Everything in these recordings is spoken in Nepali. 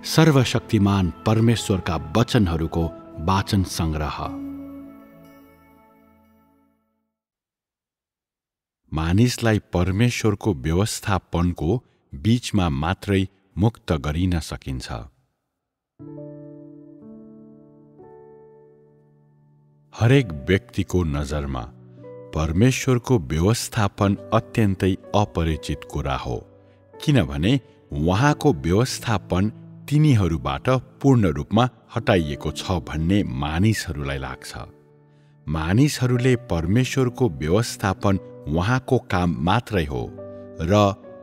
सर्वशक्तिमान परमेश्वरका वचनहरूको वाचन संग्रह। मानिसलाई परमेश्वरको व्यवस्थापनको बीचमा मात्रै मुक्त गरिन सकिन्छ। हरेक व्यक्तिको नजरमा परमेश्वरको व्यवस्थापन अत्यन्तै अपरिचित कुरा हो, किनभने उहाँको व्यवस्थापन तिनीहरूबाट पूर्ण रूपमा हटाइएको छ भन्ने मानिसहरूलाई लाग्छ। मानिसहरूले परमेश्वरको व्यवस्थापन उहाँको काम मात्रै हो र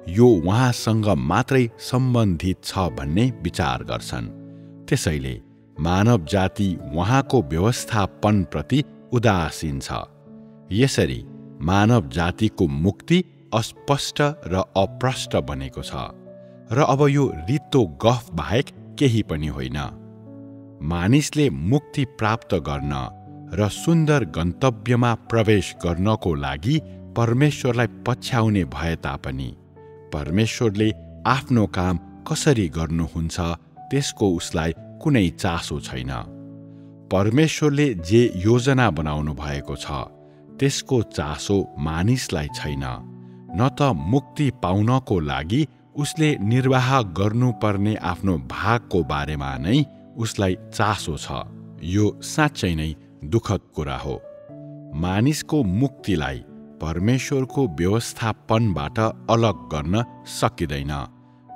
यो उहाँसँग मात्रै सम्बन्धित छ भन्ने विचार गर्छन्। त्यसैले मानव जाति उहाँको व्यवस्थापनप्रति उदासीन छ। यसरी मानव जातिको मुक्ति अस्पष्ट र अप्रष्ट बनेको छ र अब यो रित्तो गफ बाहेक केही पनि होइन। मानिसले मुक्ति प्राप्त गर्न र सुन्दर गन्तव्यमा प्रवेश गर्नको लागि परमेश्वरलाई पछ्याउने भए तापनि परमेश्वरले आफ्नो काम कसरी गर्नुहुन्छ त्यसको उसलाई कुनै चासो छैन। परमेश्वरले जे योजना बनाउनु भएको छ त्यसको चासो मानिसलाई छैन। न त मुक्ति पाउनको लागि उसले निर्वाह गर्नुपर्ने आफ्नो भागको बारेमा नै उसलाई चासो छ। यो साँच्चै नै दुःखद कुरा हो। मानिसको मुक्तिलाई परमेश्वरको व्यवस्थापनबाट अलग गर्न सकिँदैन,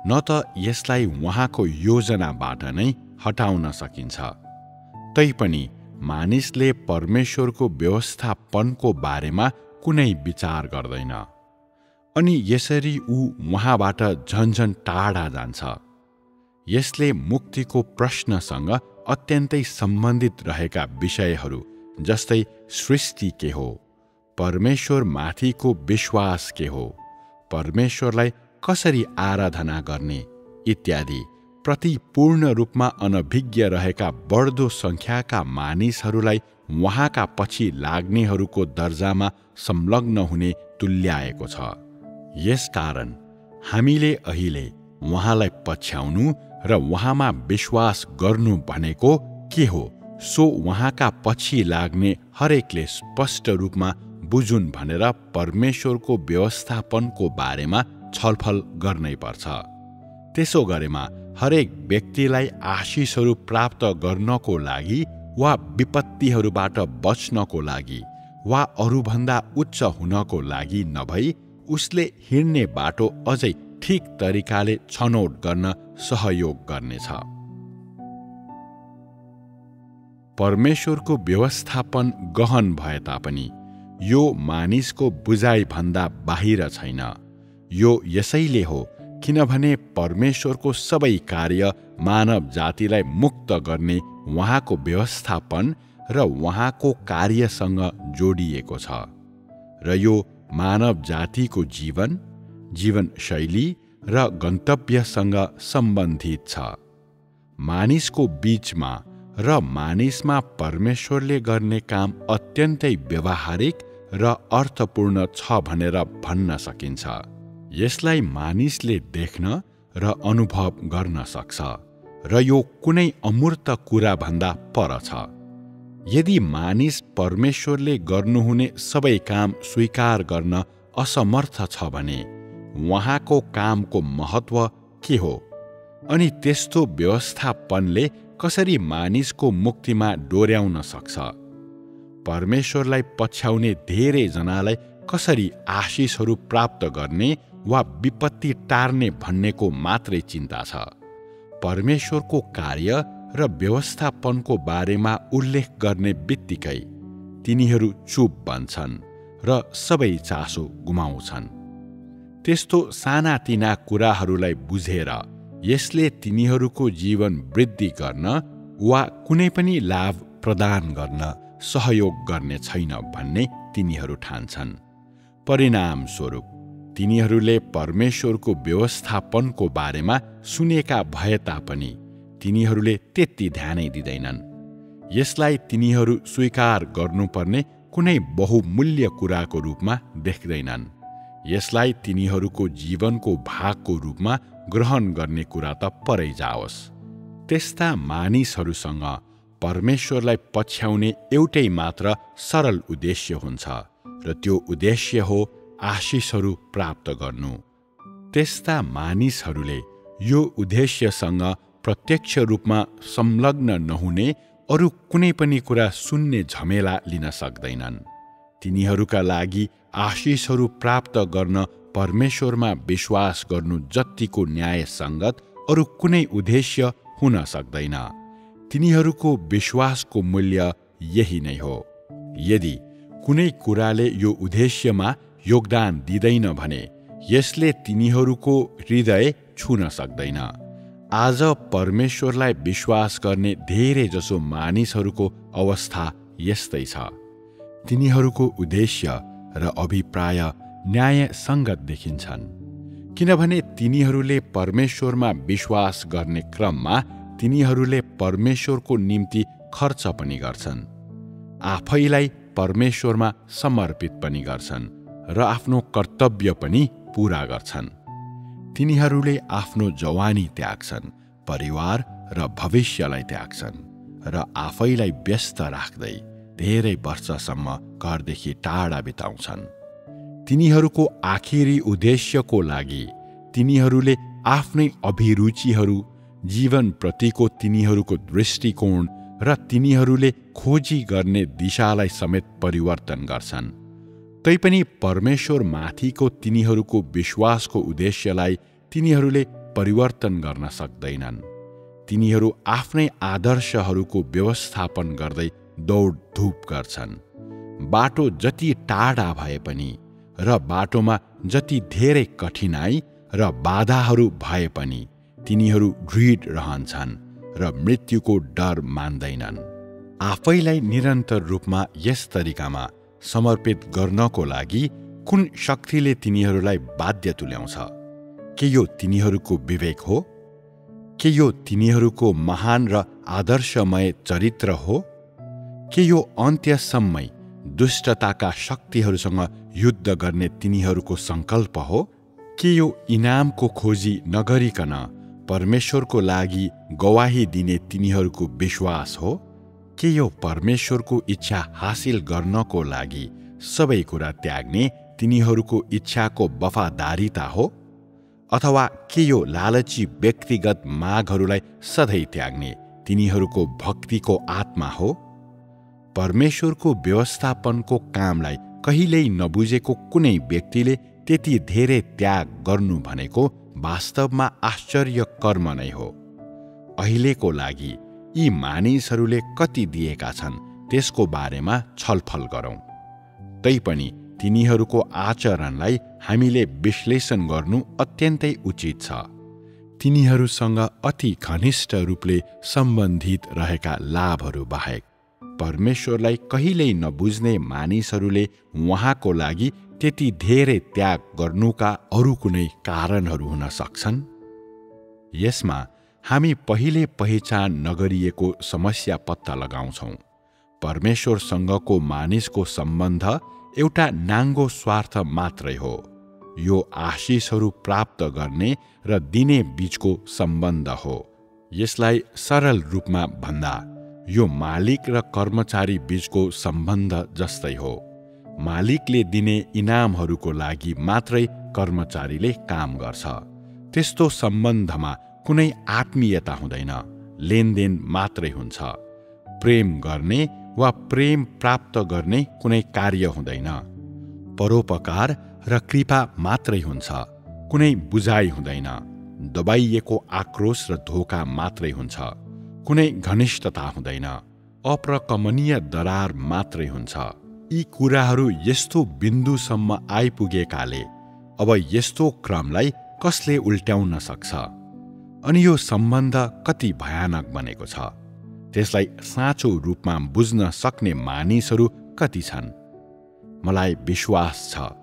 न त यसलाई उहाँको योजनाबाट नै हटाउन सकिन्छ। तैपनि मानिसले परमेश्वरको व्यवस्थापनको बारेमा कुनै विचार गर्दैन, अनि यसरी ऊ उहाँबाट झन्झन टाढा जान्छ। यसले मुक्तिको प्रश्नसँग अत्यन्तै सम्बन्धित रहेका विषयहरू जस्तै सृष्टि के हो, परमेश्वर माथिको विश्वास के हो, परमेश्वरलाई कसरी आराधना गर्ने इत्यादि प्रति पूर्ण रूपमा अनभिज्ञ रहेका बढ्दो सङ्ख्याका मानिसहरूलाई उहाँका पछि लाग्नेहरूको दर्जामा संलग्न हुने तुल्याएको छ। यसकारण हामीले अहिले उहाँलाई पछ्याउनु र उहाँमा विश्वास गर्नु भनेको के हो सो उहाँका पछि लाग्ने हरेकले स्पष्ट रूपमा बुझुन् भनेर परमेश्वरको व्यवस्थापनको बारेमा छलफल गर्नै पर्छ। त्यसो गरेमा हरेक व्यक्तिलाई आशीषहरू प्राप्त गर्नको लागि वा विपत्तिहरूबाट बच्नको लागि वा अरूभन्दा उच्च हुनको लागि नभई उसले हिँड्ने बाटो अझै ठिक तरिकाले छनौट गर्न सहयोग गर्नेछ। परमेश्वरको व्यवस्थापन गहन भए तापनि यो मानिसको बुझाइभन्दा बाहिर छैन। यो यसैले हो किनभने परमेश्वरको सबै कार्य मानव जातिलाई मुक्त गर्ने उहाँको व्यवस्थापन र उहाँको कार्यसँग जोडिएको छ र यो मानव जातिको जीवनशैली र गन्तव्यसँग सम्बन्धित छ। मानिसको बीचमा र मानिसमा परमेश्वरले गर्ने काम अत्यन्तै व्यवहारिक र अर्थपूर्ण छ भनेर भन्न सकिन्छ। यसलाई मानिसले देख्न र अनुभव गर्न सक्छ र यो कुनै अमूर्त कुराभन्दा पर छ। यदि मानिस परमेश्वरले गर्नुहुने सबै काम स्वीकार गर्न असमर्थ छ भने उहाँको कामको महत्त्व के हो अनि त्यस्तो व्यवस्थापनले कसरी मानिसको मुक्तिमा डोर्याउन सक्छ? परमेश्वरलाई पछ्याउने धेरैजनालाई कसरी आशीषहरू प्राप्त गर्ने वा विपत्ति टार्ने भन्नेको मात्रै चिन्ता छ। परमेश्वरको कार्य र व्यवस्थापनको बारेमा उल्लेख गर्ने बित्तिकै तिनीहरू चुप बन्छन् र सबै चासो गुमाउँछन्। त्यस्तो सानातिना कुराहरूलाई बुझेर यसले तिनीहरूको जीवन वृद्धि गर्न वा कुनै पनि लाभ प्रदान गर्न सहयोग गर्ने छैन भन्ने तिनीहरू ठान्छन्। परिणामस्वरूप तिनीहरूले परमेश्वरको व्यवस्थापनको बारेमा सुनेका भए तापनि तिनीहरूले त्यति ध्यानै दिँदैनन्। यसलाई तिनीहरू स्वीकार गर्नुपर्ने कुनै बहुमूल्य कुराको रूपमा देख्दैनन्। यसलाई तिनीहरूको जीवनको भागको रूपमा ग्रहण गर्ने कुरा त परै जाओस्। त्यस्ता मानिसहरूसँग परमेश्वरलाई पछ्याउने एउटै मात्र सरल उद्देश्य हुन्छ र त्यो उद्देश्य हो आशिषहरू प्राप्त गर्नु। त्यस्ता मानिसहरूले यो उद्देश्यसँग प्रत्यक्ष रूपमा संलग्न नहुने अरू कुनै पनि कुरा सुन्ने झमेला लिन सक्दैनन्। तिनीहरूका लागि आशिषहरू प्राप्त गर्न परमेश्वरमा विश्वास गर्नु जत्तिको न्यायसङ्गत अरू कुनै उद्देश्य हुन सक्दैन। तिनीहरूको विश्वासको मूल्य यही नै हो। यदि कुनै कुराले यो उद्देश्यमा योगदान दिँदैन भने यसले तिनीहरूको हृदय छुन सक्दैन। आज परमेश्वरलाई विश्वास गर्ने धेरै जसो मानिसहरूको अवस्था यस्तै छ। तिनीहरूको उद्देश्य र अभिप्राय न्यायसङ्गत देखिन्छन्, किनभने तिनीहरूले परमेश्वरमा विश्वास गर्ने क्रममा तिनीहरूले परमेश्वरको निम्ति खर्च पनि गर्छन्, आफैलाई परमेश्वरमा समर्पित पनि गर्छन् र आफ्नो कर्तव्य पनि पूरा गर्छन्। तिनीहरूले आफ्नो जवानी त्याग्छन्, परिवार र भविष्यलाई त्याग्छन् र आफैलाई व्यस्त राख्दै धेरै वर्षसम्म घरदेखि टाढा बिताउँछन्। तिनीहरूको आखिरी उद्देश्यको लागि तिनीहरूले आफ्नै अभिरुचिहरू, जीवनप्रतिको तिनीहरूको दृष्टिकोण र तिनीहरूले खोजी गर्ने दिशालाई समेत परिवर्तन गर्छन्। तैपनि परमेश्वरमाथिको तिनीहरूको विश्वासको उद्देश्यलाई तिनीहरूले परिवर्तन गर्न सक्दैनन्। तिनीहरू आफ्नै आदर्शहरूको व्यवस्थापन गर्दै दौडधुप गर्छन्। बाटो जति टाढा भए पनि र बाटोमा जति धेरै कठिनाई र बाधाहरू भए पनि तिनीहरू दृढ रहन्छन् र मृत्युको डर मान्दैनन्। आफैलाई निरन्तर रूपमा यस तरिकामा समर्पित गर्नको लागि कुन शक्तिले तिनीहरूलाई बाध्य तुल्याउँछ? के यो तिनीहरूको विवेक हो? के यो तिनीहरूको महान र आदर्शमय चरित्र हो? के यो अन्त्यसम्मै दुष्टताका शक्तिहरूसँग युद्ध गर्ने तिनीहरूको सङ्कल्प हो? के यो इनामको खोजी नगरिकन परमेश्वरको लागि गवाही दिने तिनीहरूको विश्वास हो? के यो परमेश्वरको इच्छा हासिल गर्नको लागि सबै कुरा त्याग्ने तिनीहरूको इच्छाको वफादारीता हो? अथवा के यो लालची व्यक्तिगत मागहरूलाई सधैँ त्याग्ने तिनीहरूको भक्तिको आत्मा हो? परमेश्वरको व्यवस्थापनको कामलाई कहिल्यै नबुझेको कुनै व्यक्तिले त्यति धेरै त्याग गर्नु भनेको वास्तवमा आश्चर्य कर्म नै हो। अहिलेको लागि यी मानिसहरूले कति दिएका छन् त्यसको बारेमा छलफल गरौँ। तैपनि तिनीहरूको आचरणलाई हामीले विश्लेषण गर्नु अत्यन्तै उचित छ। तिनीहरूसँग अति घनिष्ठ रूपले सम्बन्धित रहेका लाभहरू बाहेक परमेश्वरलाई कहिल्यै नबुझ्ने मानिसहरूले उहाँको लागि त्यति धेरै त्याग गर्नुका अरू कुनै कारणहरू हुन सक्छन्? यसमा हामी पहिले पहिचान नगरिएको समस्या पत्ता लगाउँछौँ। परमेश्वरसँगको मानिसको सम्बन्ध एउटा नाङ्गो स्वार्थ मात्रै हो। यो आशिषहरू प्राप्त गर्ने र दिने बीचको सम्बन्ध हो। यसलाई सरल रूपमा भन्दा यो मालिक र कर्मचारी बीचको सम्बन्ध जस्तै हो। मालिकले दिने इनामहरूको लागि मात्रै कर्मचारीले काम गर्छ। त्यस्तो सम्बन्धमा कुनै आत्मीयता हुँदैन, लेनदेन मात्रै हुन्छ। प्रेम गर्ने वा प्रेम प्राप्त गर्ने कुनै कार्य हुँदैन। परोपकार र कृपा मात्रै हुन्छ, कुनै बुझाइ हुँदैन। दबाइएको आक्रोश र धोका मात्रै हुन्छ, कुनै घनिष्ठता हुँदैन। अप्रकमनीय दरार मात्रै हुन्छ। यी कुराहरू यस्तो बिन्दुसम्म आइपुगेकाले अब यस्तो क्रमलाई कसले उल्ट्याउन सक्छ? अनि यो सम्बन्ध कति भयानक बनेको छ, त्यसलाई साँचो रूपमा बुझ्न सक्ने मानिसहरू कति छन्? मलाई विश्वास छ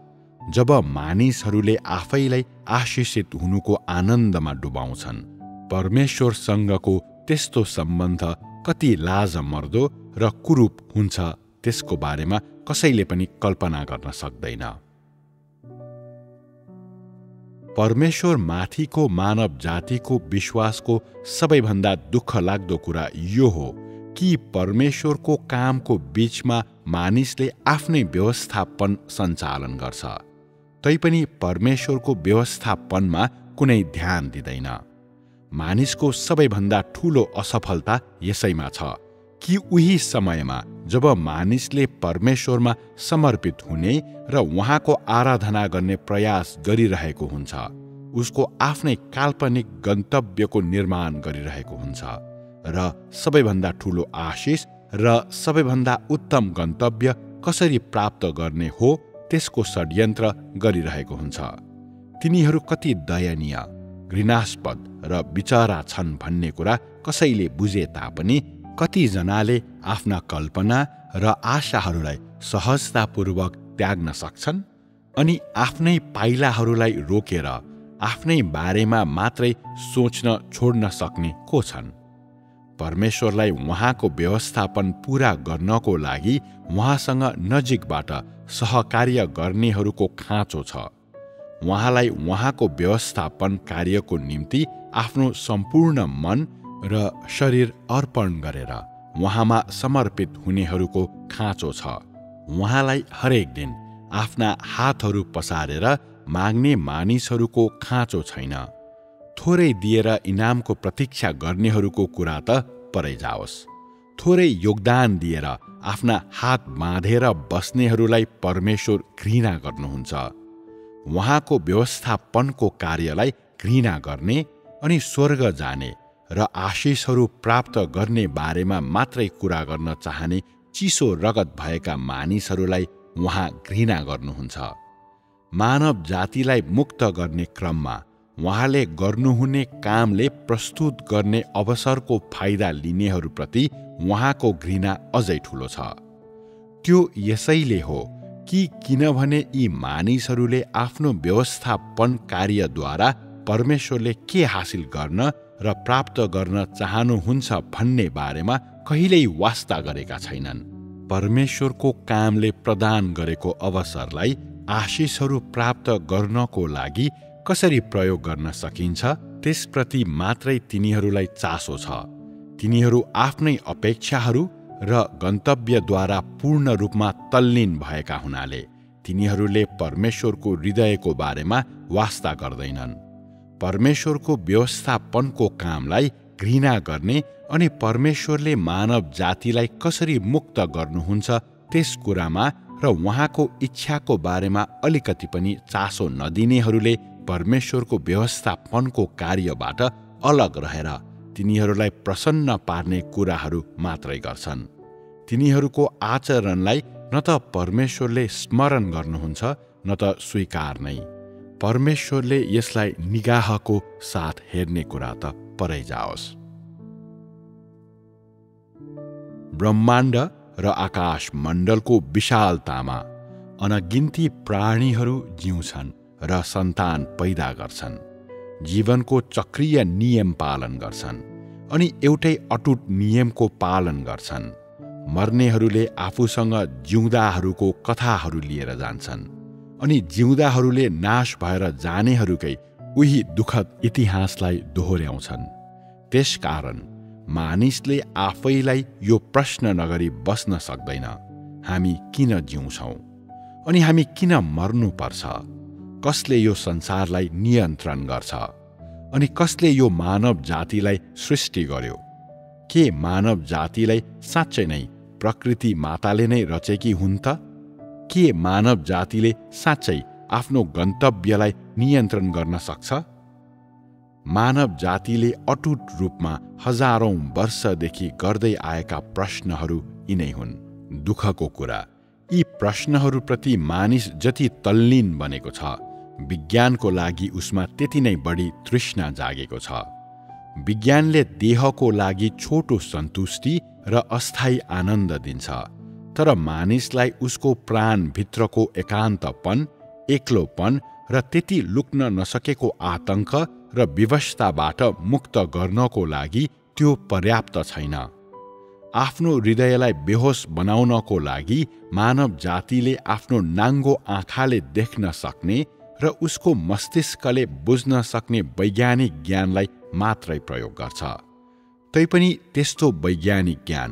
जब मानिसहरूले आफैलाई आशिषित हुनुको आनन्दमा डुबाउँछन्, परमेश्वरसँगको त्यस्तो सम्बन्ध कति लाजमर्दो र कुरूप हुन्छ त्यसको बारेमा कसैले पनि कल्पना गर्न सक्दैन। परमेश्वर माथिको मानव जातिको विश्वासको सबैभन्दा दुःखलाग्दो कुरा यो हो कि परमेश्वरको कामको बीचमा मानिसले आफ्नै व्यवस्थापन सञ्चालन गर्छ, तैपनि परमेश्वरको व्यवस्थापनमा कुनै ध्यान दिँदैन। मानिसको सबैभन्दा ठूलो असफलता यसैमा छ कि उही समयमा जब मानिसले परमेश्वरमा समर्पित हुने र उहाँको आराधना गर्ने प्रयास गरिरहेको हुन्छ, उसको आफ्नै काल्पनिक गन्तव्यको निर्माण गरिरहेको हुन्छ र सबैभन्दा ठूलो आशिष र सबैभन्दा उत्तम गन्तव्य कसरी प्राप्त गर्ने हो त्यसको षड्यन्त्र गरिरहेको हुन्छ। तिनीहरू कति दयनीय, घृणास्पद र बिचरा छन् भन्ने कुरा कसैले बुझे तापनि कतिजनाले आफ्ना कल्पना र आशाहरूलाई सहजतापूर्वक त्याग्न सक्छन् अनि आफ्नै पाइलाहरूलाई रोकेर आफ्नै बारेमा मात्रै सोच्न छोड्न सक्ने को छन्? परमेश्वरलाई उहाँको व्यवस्थापन पूरा गर्नको लागि उहाँसँग नजिकबाट सहकार्य गर्नेहरूको खाँचो छ। उहाँलाई उहाँको व्यवस्थापन कार्यको निम्ति आफ्नो सम्पूर्ण मन र शरीर अर्पण गरेर उहाँमा समर्पित हुनेहरूको खाँचो छ। उहाँलाई हरेक दिन आफ्ना हातहरू पसारेर माग्ने मानिसहरूको खाँचो छैन। थोरै दिएर इनामको प्रतीक्षा गर्नेहरूको कुरा त परै जाओस्। थोरै योगदान दिएर आफ्ना हात बाँधेर बस्नेहरूलाई परमेश्वर घृणा गर्नुहुन्छ। उहाँको व्यवस्थापनको कार्यलाई घृणा गर्ने अनि स्वर्ग जाने र आशिषहरू प्राप्त गर्ने बारेमा मात्रै कुरा गर्न चाहने चिसो रगत भएका मानिसहरूलाई उहाँ घृणा गर्नुहुन्छ। मानव जातिलाई मुक्त गर्ने क्रममा उहाँले गर्नुहुने कामले प्रस्तुत गर्ने अवसरको फाइदा लिनेहरूप्रति उहाँको घृणा अझै ठूलो छ। त्यो यसैले हो कि किनभने यी मानिसहरूले आफ्नो व्यवस्थापन कार्यद्वारा परमेश्वरले के हासिल गर्न र प्राप्त गर्न चाहनुहुन्छ भन्ने बारेमा कहिल्यै वास्ता गरेका छैनन्। परमेश्वरको कामले प्रदान गरेको अवसरलाई आशिषहरू प्राप्त गर्नको लागि कसरी प्रयोग गर्न सकिन्छ त्यसप्रति मात्रै तिनीहरूलाई चासो छ। तिनीहरू आफ्नै अपेक्षाहरू र गन्तव्यद्वारा पूर्ण रूपमा तल्लीन भएका हुनाले तिनीहरूले परमेश्वरको हृदयको बारेमा वास्ता गर्दैनन्। परमेश्वरको व्यवस्थापनको कामलाई घृणा गर्ने अनि परमेश्वरले मानव जातिलाई कसरी मुक्त गर्नुहुन्छ त्यस कुरामा र उहाँको इच्छाको बारेमा अलिकति पनि चासो नदिनेहरूले परमेश्वरको व्यवस्थापनको कार्यबाट अलग रहेर तिनीहरूलाई प्रसन्न पार्ने कुराहरू मात्रै गर्छन्। तिनीहरूको आचरणलाई न त परमेश्वरले स्मरण गर्नुहुन्छ न त स्वीकार नै। परमेश्वरले यसलाई निगाहको साथ हेर्ने कुरा त परै जाओस्। ब्रह्माण्ड र आकाश मण्डलको विशालतामा अनगिन्ती प्राणीहरू जिउँछन् र सन्तान पैदा गर्छन्, जीवनको चक्रीय नियम पालन गर्छन् अनि एउटै अटुट नियमको पालन गर्छन्। मर्नेहरूले आफूसँग जिउँदाहरूको कथाहरू लिएर जान्छन् अनि जिउँदाहरूले नाश भएर जानेहरूकै उही दुःखद इतिहासलाई दोहोर्याउँछन्। त्यसकारण मानिसले आफैलाई यो प्रश्न नगरी बस्न सक्दैन, हामी किन जिउँछौँ अनि हामी किन मर्नुपर्छ? कसले यो संसारलाई नियन्त्रण गर्छ अनि कसले यो मानव जातिलाई सृष्टि गर्यो? के मानव जातिलाई साँच्चै नै प्रकृति माताले नै रचेकी हुन् त? के मानव जातिले साँच्चै आफ्नो गन्तव्यलाई नियन्त्रण गर्न सक्छ? मानव जातिले अटुट रूपमा हजारौं वर्षदेखि गर्दै आएका प्रश्नहरू यिनै हुन्। दुःखको कुरा, यी प्रश्नहरूप्रति मानिस जति तल्लीन बनेको छ, विज्ञानको लागि उसमा त्यति नै बढी तृष्णा जागेको छ। विज्ञानले देहको लागि छोटो सन्तुष्टि र अस्थायी आनन्द दिन्छ, तर मानिसलाई उसको प्राणभित्रको एकान्तपन, एक्लोपन र त्यति लुक्न नसकेको आतंक र विवशताबाट मुक्त गर्नको लागि त्यो पर्याप्त छैन। आफ्नो हृदयलाई बेहोस बनाउनको लागि मानव जातिले आफ्नो नाङ्गो आँखाले देख्न सक्ने र उसको मस्तिष्कले बुझ्न सक्ने वैज्ञानिक ज्ञानलाई मात्रै प्रयोग गर्छ। तैपनि त्यस्तो वैज्ञानिक ज्ञान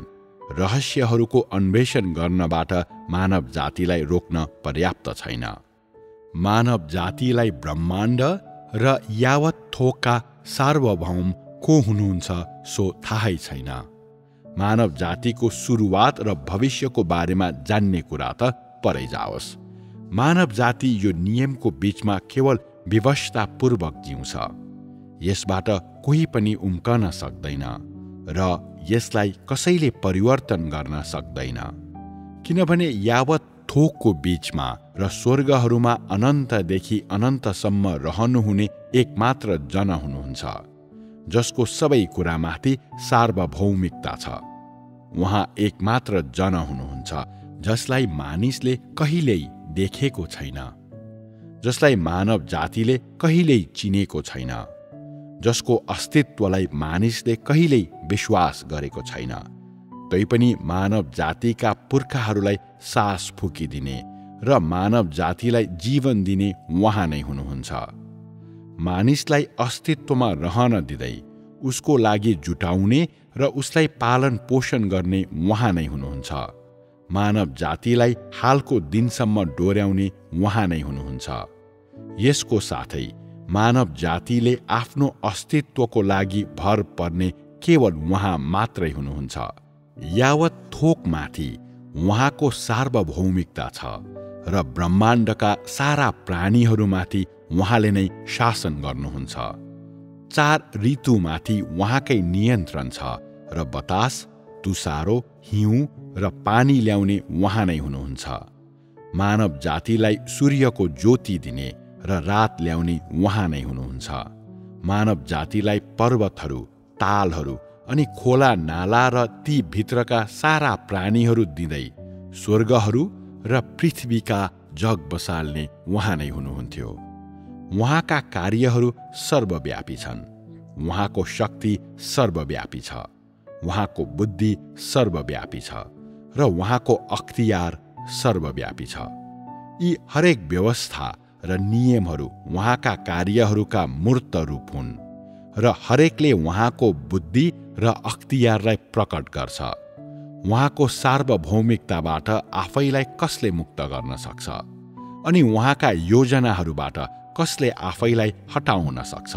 रहस्यहरूको अन्वेषण गर्नबाट मानव जातिलाई रोक्न पर्याप्त छैन। मानव जातिलाई ब्रह्माण्ड र यावत थोकका सार्वभौम को हुनुहुन्छ सो थाहै छैन। मानव जातिको सुरुवात र भविष्यको बारेमा जान्ने कुरा त परै जाओस्। मानव जाति यो नियमको बीचमा केवल विवशतापूर्वक जिउँछ। यसबाट कोही पनि उम्कन सक्दैन र यसलाई कसैले परिवर्तन गर्न सक्दैन, किनभने यावत थोकको बीचमा र स्वर्गहरूमा अनन्तदेखि अनन्तसम्म रहनुहुने एकमात्र जन हुनुहुन्छ जसको सबै कुरामाथि सार्वभौमिकता छ। उहाँ एकमात्र जन हुनुहुन्छ जसलाई मानिसले कहिल्यै देखेको छैन, जसलाई मानव जातिले कहिल्यै चिनेको छैन, जसको अस्तित्वलाई मानिसले कहिल्यै विश्वास गरेको छैन। तैपनि मानव जातिका पुर्खाहरूलाई सास फुकिदिने र मानव जातिलाई जीवन दिने उहाँ नै हुनुहुन्छ। मानिसलाई अस्तित्वमा रहन दिँदै उसको लागि जुटाउने र उसलाई पालन पोषण गर्ने उहाँ नै हुनुहुन्छ। मानव जातिलाई हालको दिनसम्म डोर्याउने उहाँ नै हुनुहुन्छ। यसको साथै मानव जातिले आफ्नो अस्तित्वको लागि भर पर्ने केवल उहाँ मात्रै हुनुहुन्छ। यावत थोकमाथि उहाँको सार्वभौमिकता छ र ब्रह्माण्डका सारा प्राणीहरूमाथि उहाँले नै शासन गर्नुहुन्छ। 4 ऋतुमाथि उहाँकै नियन्त्रण छ र बतास, तुसारो, हिउँ र पानी ल्याउने उहाँ नै हुनुहुन्छ। मानव जातिलाई सूर्यको ज्योति दिने र रात ल्याउने उहाँ नै हुनुहुन्छ। मानव जातिलाई पर्वतहरू, तालहरू अनि खोला नाला र ती भित्रका सारा प्राणीहरू दिँदै स्वर्गहरू र पृथ्वीका जग बसाल्ने उहाँ नै हुनुहुन्थ्यो। उहाँका कार्यहरू सर्वव्यापी छन्। उहाँको शक्ति सर्वव्यापी छ। उहाँको बुद्धि सर्वव्यापी छ र उहाँको अख्तियार सर्वव्यापी छ। यी हरेक व्यवस्था र नियमहरू उहाँका कार्यहरूका मूर्त रूप हुन् र हरेकले उहाँको बुद्धि र अख्तियारलाई प्रकट गर्छ। उहाँको सार्वभौमिकताबाट आफैलाई कसले मुक्त गर्न सक्छ अनि उहाँका योजनाहरूबाट कसले आफैलाई हटाउन सक्छ?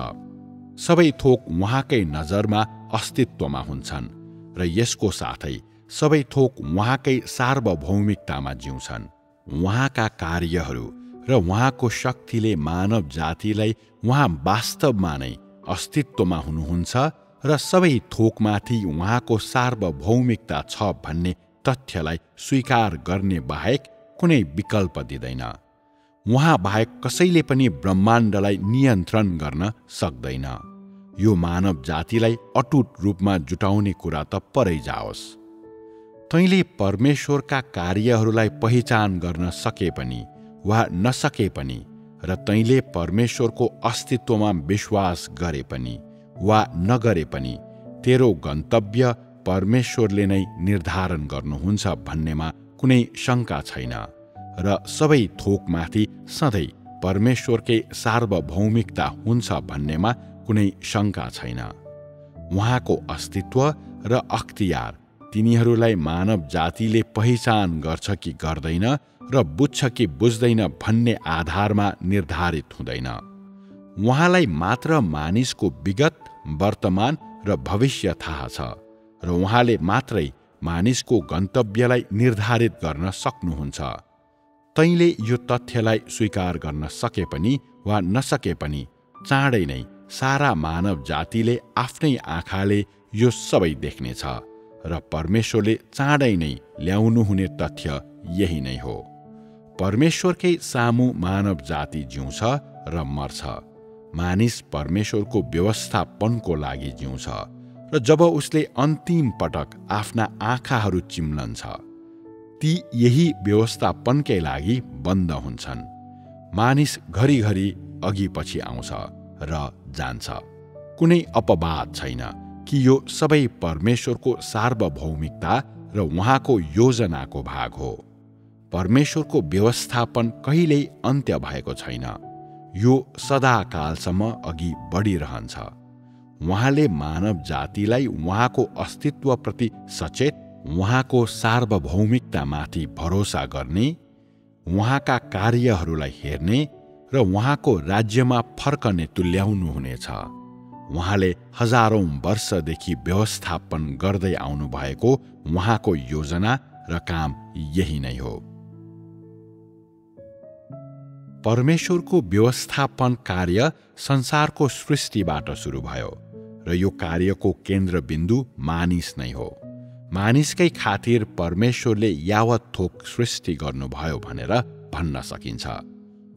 सबै थोक उहाँकै नजरमा अस्तित्वमा हुन्छन् र यसको साथै सबै थोक उहाँकै सार्वभौमिकतामा जिउँछन्। उहाँका कार्यहरू र उहाँको शक्तिले मानव जातिलाई उहाँ वास्तवमा नै अस्तित्वमा हुनुहुन्छ र सबै थोकमाथि उहाँको सार्वभौमिकता छ भन्ने तथ्यलाई स्वीकार गर्ने बाहेक कुनै विकल्प दिँदैन। उहाँ बाहेक कसैले पनि ब्रह्माण्डलाई नियन्त्रण गर्न सक्दैन। यो मानव जातिलाई अटुट रूपमा जुटाउने कुरा त परै जाओस्। तैँले परमेश्वरका कार्यहरूलाई पहिचान गर्न सके पनि वा नसके पनि र तैँले परमेश्वरको अस्तित्वमा विश्वास गरे पनि वा नगरे पनि तेरो गन्तव्य परमेश्वरले नै निर्धारण गर्नुहुन्छ भन्नेमा कुनै शङ्का छैन र सबै थोकमाथि सधैँ परमेश्वरकै सार्वभौमिकता हुन्छ भन्नेमा कुनै शङ्का छैन। उहाँको अस्तित्व र अख्तियार तिनीहरूलाई मानव जातिले पहिचान गर्छ कि गर्दैन र बुझ्छ कि बुझ्दैन भन्ने आधारमा निर्धारित हुँदैन। उहाँलाई मात्र मानिसको विगत, वर्तमान र भविष्य थाहा छ र उहाँले मात्रै मानिसको गन्तव्यलाई निर्धारित गर्न सक्नुहुन्छ। तैँले यो तथ्यलाई स्वीकार गर्न सके पनि वा नसके पनि चाँडै नै सारा मानव जातिले आफ्नै आँखाले यो सबै देख्नेछ र परमेश्वरले चाँडै नै ल्याउनुहुने तथ्य यही नै हो। परमेश्वरकै सामु मानव जाति जिउँछ र मर्छ। मानिस परमेश्वरको व्यवस्थापनको लागि जिउँछ र जब उसले अन्तिम पटक आफ्ना आँखाहरू चिम्लन्छ ती यही व्यवस्थापनकै लागि बन्द हुन्छन्। मानिस घरिघरि अघि पछि आउँछ र जान्छ। कुनै अपवाद छैन कि यो सबै परमेश्वरको सार्वभौमिकता र उहाँको योजनाको भाग हो। परमेश्वरको व्यवस्थापन कहिल्यै अन्त्य भएको छैन। यो सदाकालसम्म अघि बढिरहन्छ। उहाँले मानव जातिलाई उहाँको अस्तित्वप्रति सचेत, उहाँको सार्वभौमिकतामाथि भरोसा गर्ने, उहाँका कार्यहरूलाई हेर्ने र उहाँको राज्यमा फर्कने तुल्याउनुहुनेछ। उहाँले हजारौं वर्षदेखि व्यवस्थापन गर्दै आउनुभएको उहाँको योजना र काम यही नै हो। परमेश्वरको व्यवस्थापन कार्य संसारको सृष्टिबाट सुरु भयो र यो कार्यको केन्द्रबिन्दु मानिस नै हो। मानिसकै खातिर परमेश्वरले यावत थोक सृष्टि गर्नुभयो भनेर भन्न सकिन्छ।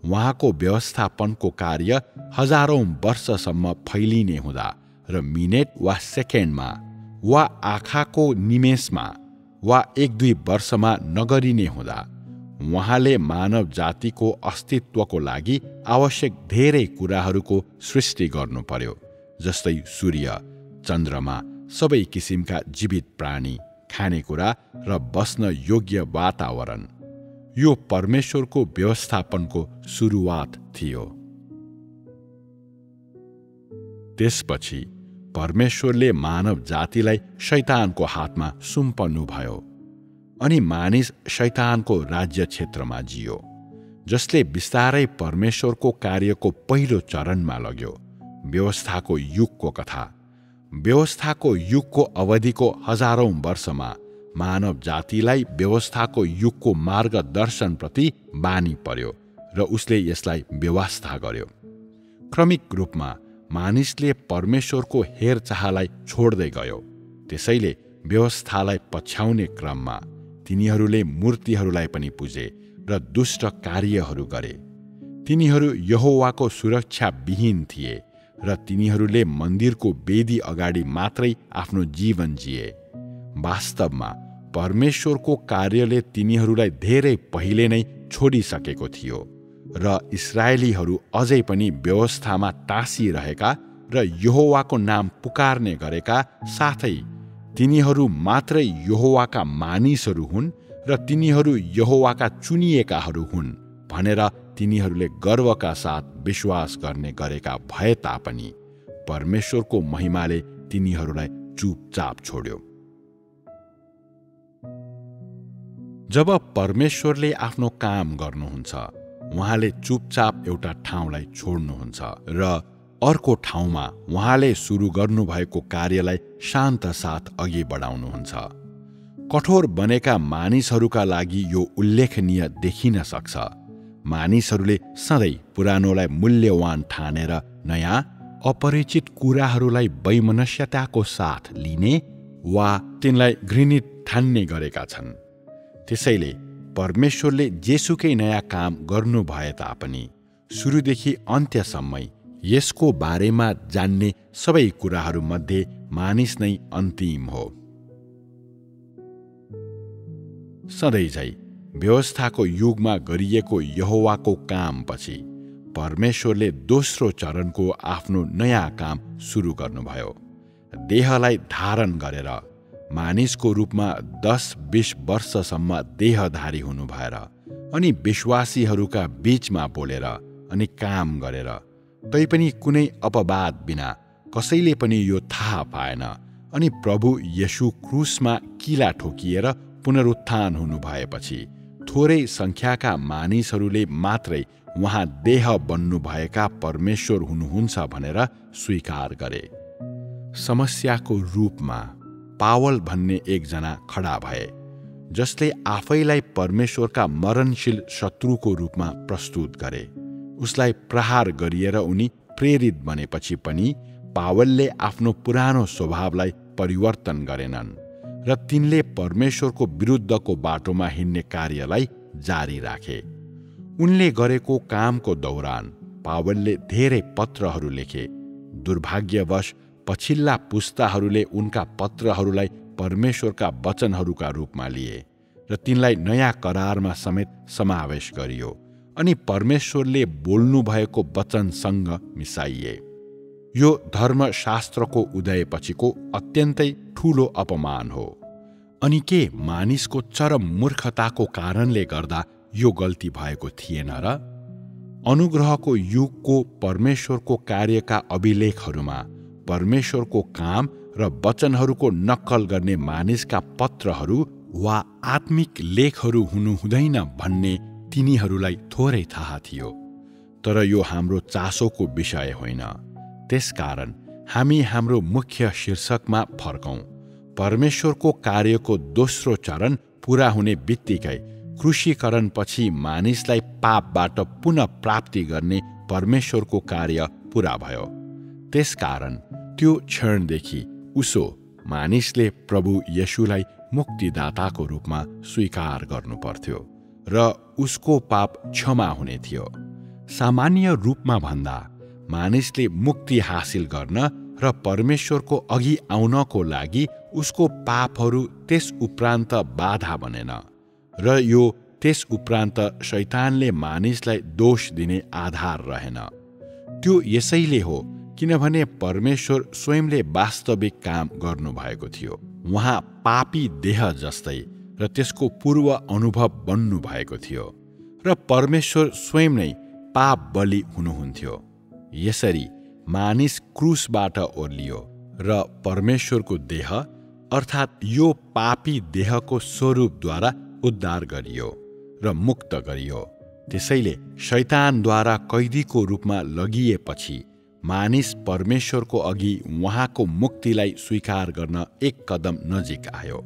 उहाँको व्यवस्थापनको कार्य हजारौं वर्षसम्म फैलिने हुँदा र मिनेट वा सेकेन्डमा वा आँखाको निमेषमा वा 1-2 वर्षमा नगरिने हुँदा उहाँले मानव जातिको अस्तित्वको लागि आवश्यक धेरै कुराहरूको सृष्टि गर्नु पर्यो, जस्तै सूर्य, चन्द्रमा, सबै किसिमका जीवित प्राणी, खानेकुरा र बस्न योग्य वातावरण। यो परमेश्वरको व्यवस्थापनको सुरुवात थियो। त्यसपछि परमेश्वरले मानव जातिलाई शैतानको हातमा सुम्पनुभयो अनि मानिस शैतानको राज्य क्षेत्रमा जियो, जसले बिस्तारै परमेश्वरको कार्यको पहिलो चरणमा लग्यो। व्यवस्थाको युगको कथा। व्यवस्थाको युगको अवधिको हजारौं वर्षमा मानव जातिलाई व्यवस्थाको युगको मार्गदर्शनप्रति बानी पर्यो र उसले यसलाई व्यवस्था गर्यो। क्रमिक रूपमा मानिसले परमेश्वरको हेरचाहलाई छोड्दै गयो। त्यसैले व्यवस्थालाई पछ्याउने क्रममा तिनीहरूले मूर्तिहरूलाई पनि पुजे र दुष्ट कार्यहरू गरे। तिनीहरू यहोवाको सुरक्षा विहीन थिए र तिनीहरूले मन्दिरको वेदी अगाडि मात्रै आफ्नो जीवन जिए। वास्तवमा परमेश्वरको कार्यले तिनीहरूलाई धेरै पहिले नै छोडिसकेको थियो र इस्राएलीहरू अझै पनि व्यवस्थामा टाँसिरहेका र यहोवाको नाम पुकार्ने गरेका, साथै तिनीहरू मात्रै यहोवाका मानिसहरू हुन् र तिनीहरू यहोवाका चुनिएकाहरू हुन् भनेर तिनीहरूले गर्वका साथ विश्वास गर्ने गरेका भए तापनि परमेश्वरको महिमाले तिनीहरूलाई चुपचाप छोड्यो। जब परमेश्वरले आफ्नो काम गर्नुहुन्छ, उहाँले चुपचाप एउटा ठाउँलाई छोड्नुहुन्छ र अर्को ठाउँमा उहाँले सुरु गर्नुभएको कार्यलाई शान्त साथ अघि बढाउनुहुन्छ। कठोर बनेका मानिसहरूका लागि यो उल्लेखनीय देखिन सक्छ। मानिसहरूले सधैँ पुरानोलाई मूल्यवान ठानेर नयाँ अपरिचित कुराहरूलाई वैमनस्यताको साथ लिने वा तिनलाई घृणित ठान्ने गरेका छन्। त्यसैले परमेश्वरले जेसुकै नयाँ काम गर्नु भए तापनि सुरुदेखि अन्त्यसम्मै यसको बारेमा जान्ने सबै कुराहरूमध्ये मानिस नै अन्तिम हो। सधैँझै व्यवस्थाको युगमा गरिएको यहोवाको कामपछि परमेश्वरले दोस्रो चरणको आफ्नो नयाँ काम सुरु गर्नुभयो। देहलाई धारण गरेर मानिसको रूपमा 10-20 वर्षसम्म देहधारी हुनु भएर अनि विश्वासीहरूका बीचमा बोलेर अनि काम गरेर, तैपनि कुनै अपवाद बिना कसैले पनि यो थाहा पाएन अनि प्रभु येशू क्रुसमा किला ठोकिएर पुनरुत्थान हुनु भएपछि थोरै संख्याका मानिसहरूले मात्रै उहाँ देह बन्नुभएका परमेश्वर हुनुहुन्छ भनेर स्वीकार गरे। समस्याको रूपमा पावल भन्ने एकजना खडा भए, जसले आफैलाई परमेश्वरका मरणशील शत्रुको रूपमा प्रस्तुत गरे। उसलाई प्रहार गरिएर उनी प्रेरित बनेपछि पनि पावलले आफ्नो पुरानो स्वभावलाई परिवर्तन गरेनन् र तिनले परमेश्वरको विरुद्धको बाटोमा हिँड्ने कार्यलाई जारी राखे। उनले गरेको कामको दौरान पावलले धेरै पत्रहरू लेखे। दुर्भाग्यवश पछिल्ला पुस्ताहरूले उनका पत्रहरूलाई परमेश्वरका वचनहरूका रूपमा लिए र तिनलाई नयाँ करारमा समेत समावेश गरियो अनि परमेश्वरले बोल्नु भएको वचनसँग मिसाइए। यो धर्मशास्त्रको उदयपछिको अत्यन्तै ठूलो अपमान हो। अनि के मानिसको चरम मूर्खताको कारणले गर्दा यो गल्ती भएको थिएन र? अनुग्रहको युगको परमेश्वरको कार्यका अभिलेखहरूमा परमेश्वरको काम र वचनहरूको नक्कल गर्ने मानिसका पत्रहरू वा आत्मिक लेखहरू हुनु हुँदैन भन्ने तिनीहरूलाई थोरै थाहा थियो। तर यो हाम्रो चासोको विषय होइन। त्यसकारण हामी हाम्रो मुख्य शीर्षकमा फर्कौं। परमेश्वरको कार्यको दोस्रो चरण पूरा हुने बित्तिकै क्रुशीकरणपछि मानिसलाई पापबाट पुनः प्राप्ति गर्ने परमेश्वरको कार्य पूरा भयो। त्यसकारण त्यो क्षणदेखि उसो मानिसले प्रभु येशूलाई मुक्तिदाताको रूपमा स्वीकार गर्नुपर्थ्यो र उसको पाप क्षमा हुने थियो। सामान्य रूपमा भन्दा मानिसले मुक्ति हासिल गर्न र परमेश्वरको अघि आउनको लागि उसको पापहरू त्यस उपरान्त बाधा बनेन र यो त्यस उपरान्त शैतानले मानिसलाई दोष दिने आधार रहेन। त्यो यसैले हो किनभने परमेश्वर स्वयंले वास्तविक काम गर्नुभएको थियो। उहाँ पापी देह जस्तै र त्यसको पूर्व अनुभव बन्नु भएको थियो र परमेश्वर स्वयं नै पाप बलि हुनुहुन्थ्यो। यसरी मानिस क्रुसबाट ओर्लियो र परमेश्वरको देह अर्थात् यो पापी देहको स्वरूपद्वारा उद्धार गरियो र मुक्त गरियो। त्यसैले शैतानद्वारा कैदीको रूपमा लगिएपछि मानिस परमेश्वरको अघि उहाँको मुक्तिलाई स्वीकार गर्न एक कदम नजिक आयो।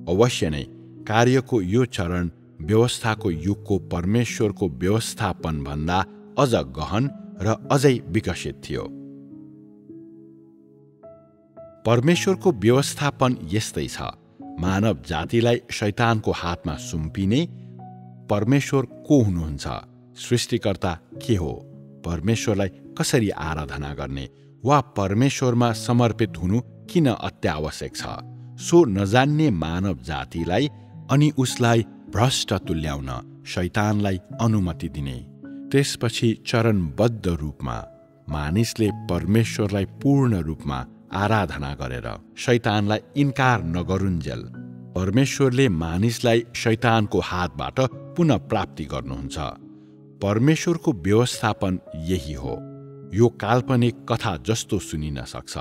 अवश्य नै कार्यको यो चरण व्यवस्थाको युगको परमेश्वरको व्यवस्थापनभन्दा अझ गहन र अझै विकसित थियो। परमेश्वरको व्यवस्थापन यस्तै छ। मानव जातिलाई शैतानको हातमा सुम्पिने परमेश्वर को हुनुहुन्छ? सृष्टिकर्ता के हो? परमेश्वरलाई कसरी आराधना गर्ने वा परमेश्वरमा समर्पित हुनु किन अत्यावश्यक छ? सो नजान्ने मानव जातिलाई अनि उसलाई भ्रष्ट तुल्याउन शैतानलाई अनुमति दिने। त्यसपछि चरणबद्ध रूपमा मानिसले परमेश्वरलाई पूर्ण रूपमा आराधना गरेर शैतानलाई इन्कार नगरुन्जेल परमेश्वरले मानिसलाई शैतानको हातबाट पुनः प्राप्ति गर्नुहुन्छ। परमेश्वरको व्यवस्थापन यही हो। यो काल्पनिक कथा जस्तो सुनिन सक्छ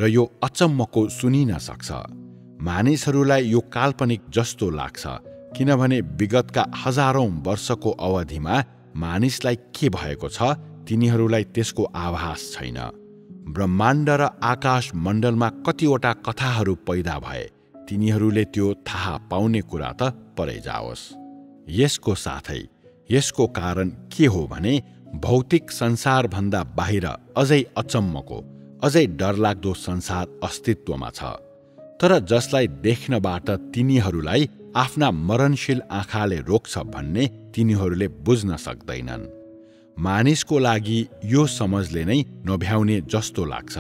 र यो अचम्मको सुनिन सक्छ। मानिसहरूलाई यो काल्पनिक जस्तो लाग्छ किनभने विगतका हजारौं वर्षको अवधिमा मानिसलाई के भएको छ तिनीहरूलाई त्यसको आभास छैन। ब्रह्माण्ड र आकाश मण्डलमा कतिवटा कथाहरू पैदा भए तिनीहरूले त्यो थाहा पाउने कुरा त परै जाओस्। यसको साथै यसको कारण के हो भने भौतिक संसारभन्दा बाहिर अझै अचम्मको अझै डरलाग्दो संसार अस्तित्वमा छ, तर जसलाई देख्नबाट तिनीहरूलाई आफ्ना मरणशील आँखाले रोक्छ भन्ने तिनीहरूले बुझ्न सक्दैनन्। मानिसको लागि यो समझले नै नभ्याउने जस्तो लाग्छ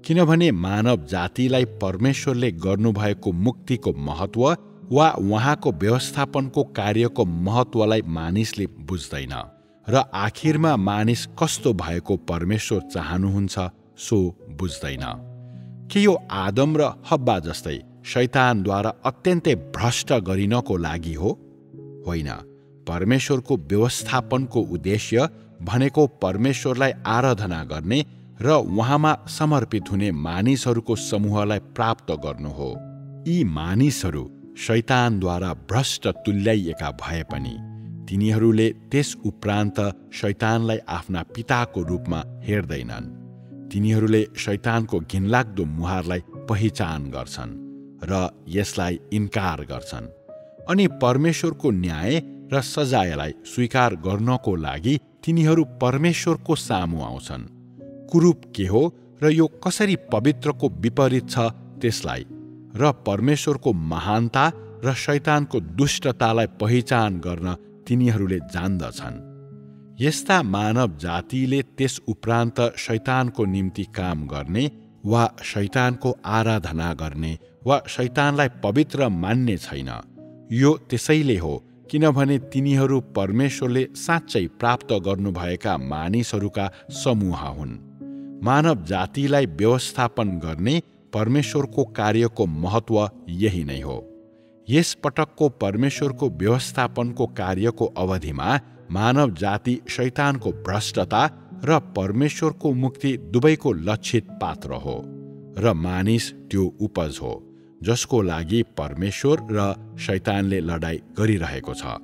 किनभने मानव जातिलाई परमेश्वरले गर्नुभएको मुक्तिको महत्त्व वा उहाँको व्यवस्थापनको कार्यको महत्त्वलाई मानिसले बुझ्दैन र आखिरमा मानिस कस्तो भएको परमेश्वर चाहनुहुन्छ सो बुझ्दैन। के यो आदम र हब्बा जस्तै शैतानद्वारा अत्यन्तै भ्रष्ट गरिनको लागि हो? होइन। परमेश्वरको व्यवस्थापनको उद्देश्य भनेको परमेश्वरलाई आराधना गर्ने र उहाँमा समर्पित हुने मानिसहरूको समूहलाई प्राप्त गर्नु हो। यी मानिसहरू शैतानद्वारा भ्रष्ट तुल्याइएका भए पनि तिनीहरूले त्यस उपरान्त शैतानलाई आफ्ना पिताको रूपमा हेर्दैनन्। तिनीहरूले शैतानको घिनलाग्दो मुहारलाई पहिचान गर्छन् र यसलाई इन्कार गर्छन् अनि परमेश्वरको न्याय र सजायलाई स्वीकार गर्नको लागि तिनीहरू परमेश्वरको सामु आउँछन्। कुरूप के हो र यो कसरी पवित्रको विपरीत छ त्यसलाई र परमेश्वरको महानता र शैतानको दुष्टतालाई पहिचान गर्न तिनीहरूले जान्दछन्। यस्ता मानव जातिले त्यस उपरान्त शैतानको निम्ति काम गर्ने वा शैतानको आराधना गर्ने वा शैतानलाई पवित्र मान्ने छैन। यो त्यसैले हो किनभने तिनीहरू परमेश्वरले साँच्चै प्राप्त गर्नुभएका मानिसहरूका समूह हुन्। मानव जातिलाई व्यवस्थापन गर्ने परमेश्वरको कार्यको महत्त्व यही नै हो। यस पटकको परमेश्वरको व्यवस्थापनको कार्यको अवधिमा मानव जाति शैतानको भ्रष्टता र परमेश्वरको मुक्ति दुवैको लक्षित पात्र हो र मानिस त्यो उपज हो जसको लागि परमेश्वर र शैतानले लडाईँ गरिरहेको छ।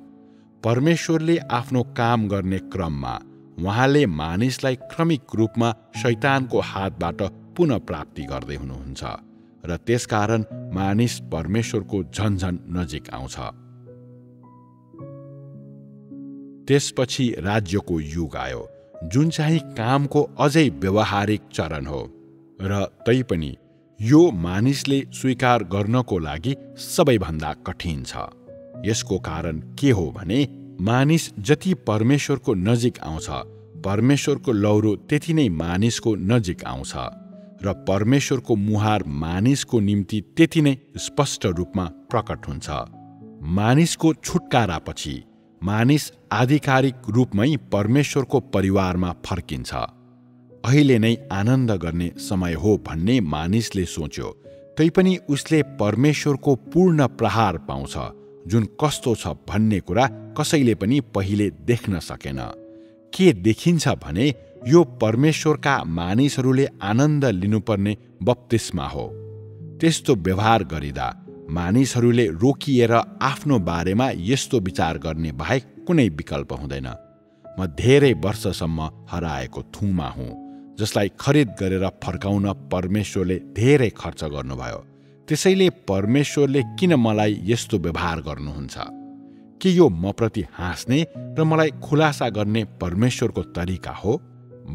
परमेश्वरले आफ्नो काम गर्ने क्रममा उहाँले मानिसलाई क्रमिक रूपमा शैतानको हातबाट पुनः प्राप्ति गर्दै हुनुहुन्छ र त्यसकारण मानिस परमेश्वरको झन्झन नजिक आउँछ। त्यसपछि राज्यको युग आयो जुन चाहिँ कामको अझै व्यवहारिक चरण हो र तैपनि यो मानिसले स्वीकार गर्नको लागि सबैभन्दा कठिन छ। यसको कारण के हो भने मानिस जति परमेश्वरको नजिक आउँछ परमेश्वरको लौरो त्यति नै मानिसको नजिक आउँछ र परमेश्वरको मुहार मानिसको निम्ति त्यति नै स्पष्ट रूपमा प्रकट हुन्छ। मानिसको छुटकारापछि मानिस आधिकारिक रूपमै परमेश्वरको परिवारमा फर्किन्छ। अहिले नै आनन्द गर्ने समय हो भन्ने मानिसले सोच्यो, तैपनि उसले परमेश्वरको पूर्ण प्रहार पाउँछ जुन कस्तो छ भन्ने कुरा कसैले पनि पहिले देख्न सकेन। के देखिन्छ भने यो परमेश्वरका मानिसहरूले आनन्द लिनुपर्ने बप्तिस्मा हो। त्यस्तो व्यवहार गरिदा मानिसहरूले रोकिएर आफ्नो बारेमा यस्तो विचार गर्ने बाहेक कुनै विकल्प हुँदैन। म धेरै वर्षसम्म हराएको थुमा हुँ जसलाई खरिद गरेर फर्काउन परमेश्वरले धेरै खर्च गर्नुभयो। त्यसैले परमेश्वरले किन मलाई यस्तो व्यवहार गर्नुहुन्छ? के यो मप्रति हाँस्ने र मलाई खुलासा गर्ने परमेश्वरको तरिका हो?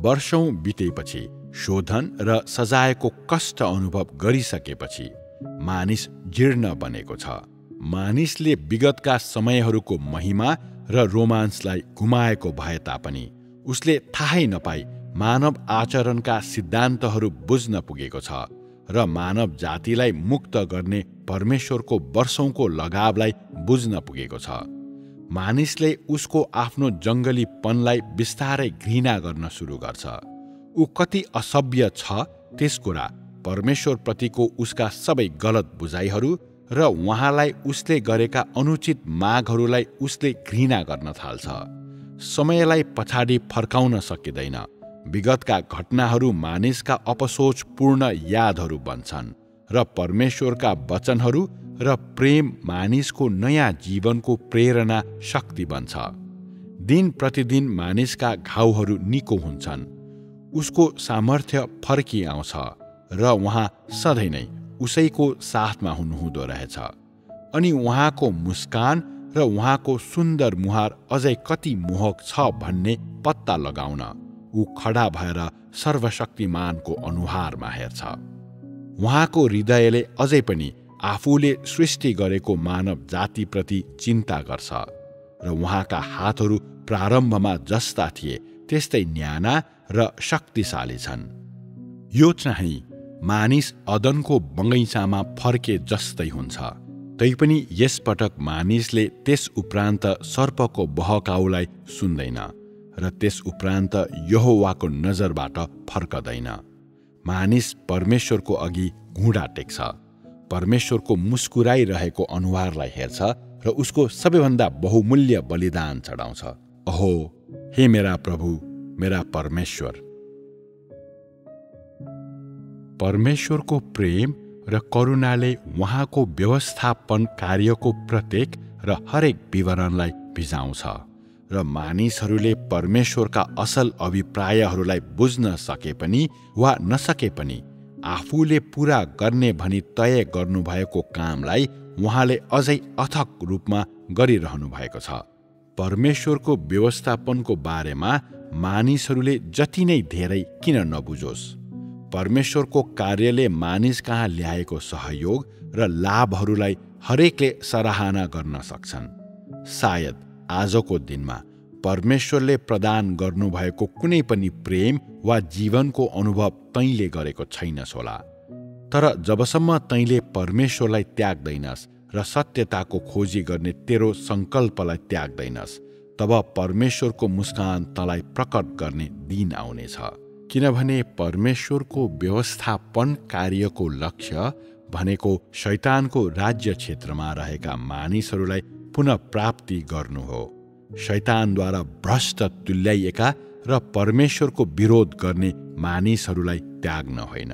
वर्षौं बितेपछि शोधन र सजायको कष्ट अनुभव गरिसकेपछि मानिस जीर्ण बनेको छ। मानिसले विगतका समयहरूको महिमा र रोमान्सलाई गुमाएको भए तापनि उसले थाहै नपाई मानव आचरणका सिद्धान्तहरू बुझ्न पुगेको छ र मानव जातिलाई मुक्त गर्ने परमेश्वरको वर्षौंको लगावलाई बुझ्न पुगेको छ। मानिसले उसको आफ्नो जङ्गलीपनलाई बिस्तारै घृणा गर्न सुरु गर्छ। ऊ कति असभ्य छ त्यस कुरा, परमेश्वरप्रतिको उसका सबै गलत बुझाइहरू र उहाँलाई उसले गरेका अनुचित मागहरूलाई उसले घृणा गर्न थाल्छ। समयलाई पछाडि फर्काउन सकिँदैन। विगतका घटनाहरू मानिसका अपसोचपूर्ण यादहरू बन्छन् र परमेश्वरका वचनहरू र प्रेम मानिसको नयाँ जीवनको प्रेरणा शक्ति बन्छ। दिन प्रतिदिन मानिसका घाउहरू निको हुन्छन्। उसको सामर्थ्य फर्किआउँछ र उहाँ सधैँ नै उसैको साथमा हुनुहुँदो रहेछ। अनि उहाँको मुस्कान र उहाँको सुन्दर मुहार अझै कति मोहक छ भन्ने पत्ता लगाउन ऊ खडा भएर सर्वशक्तिमानको अनुहारमा हेर्छ। उहाँको हृदयले अझै पनि आफूले सृष्टि गरेको मानव जातिप्रति चिन्ता गर्छ र उहाँका हातहरू प्रारम्भमा जस्ता थिए त्यस्तै न्याना र शक्तिशाली छन्। यो चाहिँ मानिस अदनको बगैँचामा फर्के जस्तै हुन्छ। तैपनि यसपटक मानिसले त्यस उपरान्त सर्पको बहकाउलाई सुन्दैन र त्यस उपरान्त यहोवाको नजरबाट फर्कदैन। मानिस परमेश्वरको अघि घुँडा टेक्छ, परमेश्वरको मुस्कुराइरहेको अनुहारलाई हेर्छ र उसको सबैभन्दा बहुमूल्य बलिदान चढाउँछ। अहो हे मेरा प्रभु, मेरा परमेश्वर। परमेश्वरको प्रेम र करुणाले उहाँको व्यवस्थापन कार्यको प्रत्येक र हरेक विवरणलाई भिजाउँछ र मानिसहरूले परमेश्वरका असल अभिप्रायहरूलाई बुझ्न सके पनि वा नसके पनि आफूले पूरा गर्ने भनी तय गर्नुभएको कामलाई उहाँले अझै अथक रूपमा गरिरहनु भएको छ। परमेश्वरको व्यवस्थापनको बारेमा मानिसहरूले जति नै धेरै किन नबुझोस्, परमेश्वरको कार्यले मानिस कहाँ ल्याएको सहयोग र लाभहरूलाई हरेकले सराहना गर्न सक्छन्। सायद आजको दिनमा परमेश्वरले प्रदान गर्नुभएको कुनै पनि प्रेम वा जीवनको अनुभव तैँले गरेको छैनस् होला। तर जबसम्म तैँले परमेश्वरलाई त्याग्दैनस् र सत्यताको खोजी गर्ने तेरो सङ्कल्पलाई त्याग्दैनस्, तब परमेश्वरको मुस्कान तँलाई प्रकट गर्ने दिन आउनेछ। किनभने परमेश्वरको व्यवस्थापन कार्यको लक्ष्य भनेको शैतानको राज्य क्षेत्रमा रहेका मानिसहरूलाई पुनः प्राप्ति गर्नु हो शैतानद्वारा भ्रष्ट तुल्याइएका र परमेश्वरको विरोध गर्ने मानिसहरूलाई त्याग्न होइन।